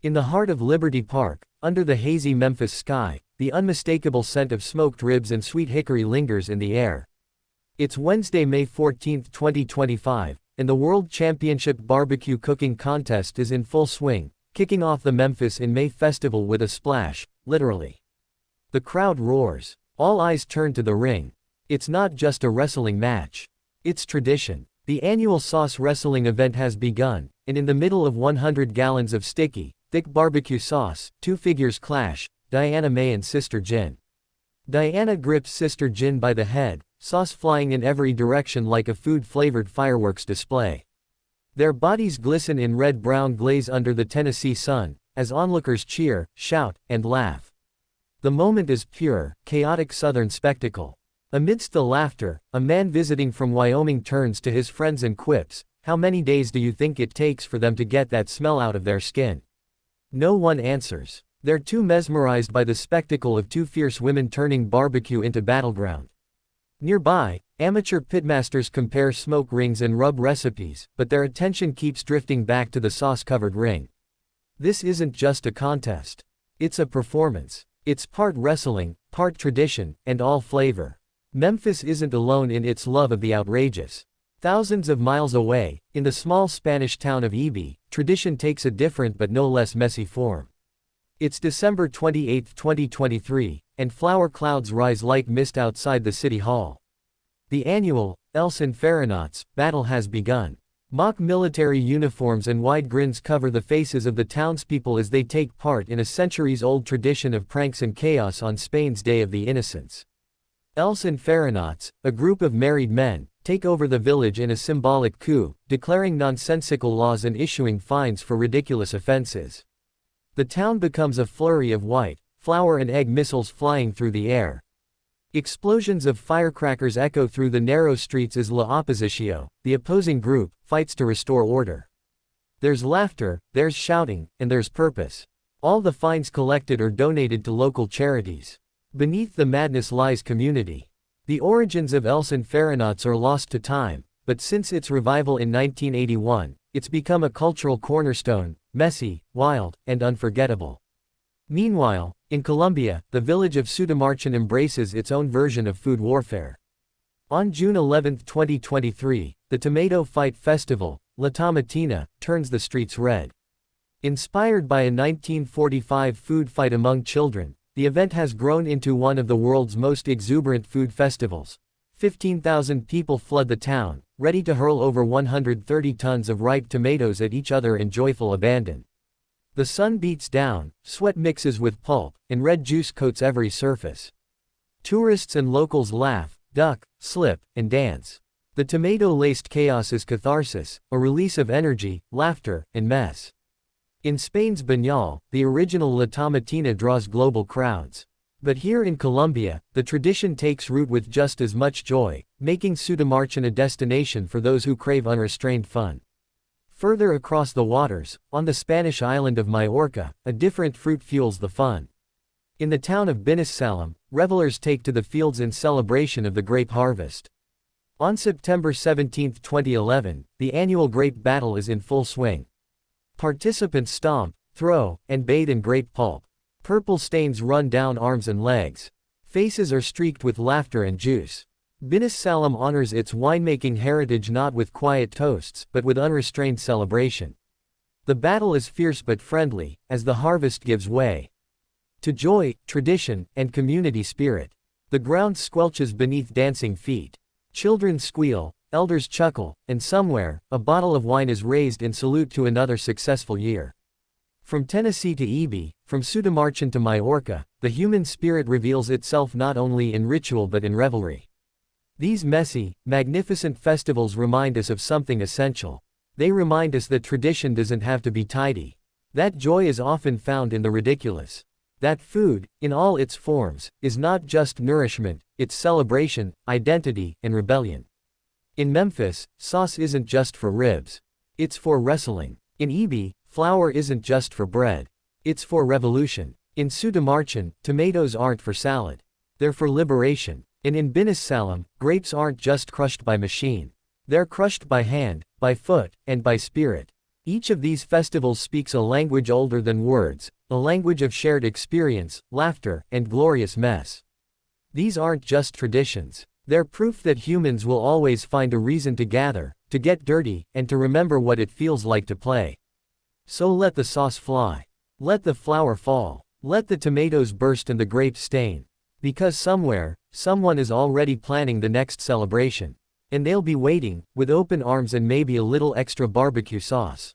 In the heart of Liberty Park, under the hazy Memphis sky, the unmistakable scent of smoked ribs and sweet hickory lingers in the air. It's Wednesday, May 14, 2025, and the World Championship Barbecue Cooking Contest is in full swing, kicking off the Memphis in May festival with a splash, literally. The crowd roars. All eyes turn to the ring. It's not just a wrestling match. It's tradition. The annual sauce wrestling event has begun, and in the middle of 100 gallons of sticky, thick barbecue sauce, two figures clash, Dianna May and Sister Jin. Dianna grips Sister Jin by the head, sauce flying in every direction like a food-flavored fireworks display. Their bodies glisten in red-brown glaze under the Tennessee sun, as onlookers cheer, shout, and laugh. The moment is pure, chaotic Southern spectacle. Amidst the laughter, a man visiting from Wyoming turns to his friends and quips, "How many days do you think it takes for them to get that smell out of their skin?" No one answers. They're too mesmerized by the spectacle of two fierce women turning barbecue into battleground. Nearby, amateur pitmasters compare smoke rings and rub recipes, but their attention keeps drifting back to the sauce-covered ring. This isn't just a contest. It's a performance. It's part wrestling, part tradition, and all flavor. Memphis isn't alone in its love of the outrageous. Thousands of miles away, in the small Spanish town of Ibi, tradition takes a different but no less messy form. It's December 28, 2023, and flower clouds rise like mist outside the city hall. The annual, Els Enfarinats, battle has begun. Mock military uniforms and wide grins cover the faces of the townspeople as they take part in a centuries-old tradition of pranks and chaos on Spain's Day of the Innocents. Els Enfarinats, a group of married men, take over the village in a symbolic coup, declaring nonsensical laws and issuing fines for ridiculous offenses. The town becomes a flurry of white, flour and egg missiles flying through the air. Explosions of firecrackers echo through the narrow streets as La Oposición, the opposing group, fights to restore order. There's laughter, there's shouting, and there's purpose. All the fines collected are donated to local charities. Beneath the madness lies community. The origins of Els Enfarinats are lost to time, but since its revival in 1981, it's become a cultural cornerstone, messy, wild, and unforgettable. Meanwhile, in Colombia, the village of Sutamarchán embraces its own version of food warfare. On June 11, 2023, the Tomato Fight Festival, La Tomatina, turns the streets red. Inspired by a 1945 food fight among children, the event has grown into one of the world's most exuberant food festivals. 15,000 people flood the town, ready to hurl over 130 tons of ripe tomatoes at each other in joyful abandon. The sun beats down, sweat mixes with pulp, and red juice coats every surface. Tourists and locals laugh, duck, slip, and dance. The tomato-laced chaos is catharsis, a release of energy, laughter, and mess. In Spain's Binissalem, the original La Tomatina draws global crowds. But here in Colombia, the tradition takes root with just as much joy, making Sutamarchán a destination for those who crave unrestrained fun. Further across the waters, on the Spanish island of Mallorca, a different fruit fuels the fun. In the town of Binissalem, revelers take to the fields in celebration of the grape harvest. On September 17, 2011, the annual grape battle is in full swing. Participants stomp, throw, and bathe in grape pulp. Purple stains run down arms and legs. Faces are streaked with laughter and juice. Binissalem honors its winemaking heritage not with quiet toasts, but with unrestrained celebration. The battle is fierce but friendly, as the harvest gives way to joy, tradition, and community spirit. The ground squelches beneath dancing feet. Children squeal, elders chuckle, and somewhere, a bottle of wine is raised in salute to another successful year. From Tennessee to Ibi, from Sutamarchán to Mallorca, the human spirit reveals itself not only in ritual but in revelry. These messy, magnificent festivals remind us of something essential. They remind us that tradition doesn't have to be tidy. That joy is often found in the ridiculous. That food, in all its forms, is not just nourishment, it's celebration, identity, and rebellion. In Memphis, sauce isn't just for ribs. It's for wrestling. In Ibi, flour isn't just for bread. It's for revolution. In Sutamarchán, tomatoes aren't for salad. They're for liberation. And in Binissalem, grapes aren't just crushed by machine. They're crushed by hand, by foot, and by spirit. Each of these festivals speaks a language older than words, a language of shared experience, laughter, and glorious mess. These aren't just traditions. They're proof that humans will always find a reason to gather, to get dirty, and to remember what it feels like to play. So let the sauce fly. Let the flour fall. Let the tomatoes burst and the grapes stain. Because somewhere, someone is already planning the next celebration. And they'll be waiting, with open arms and maybe a little extra barbecue sauce.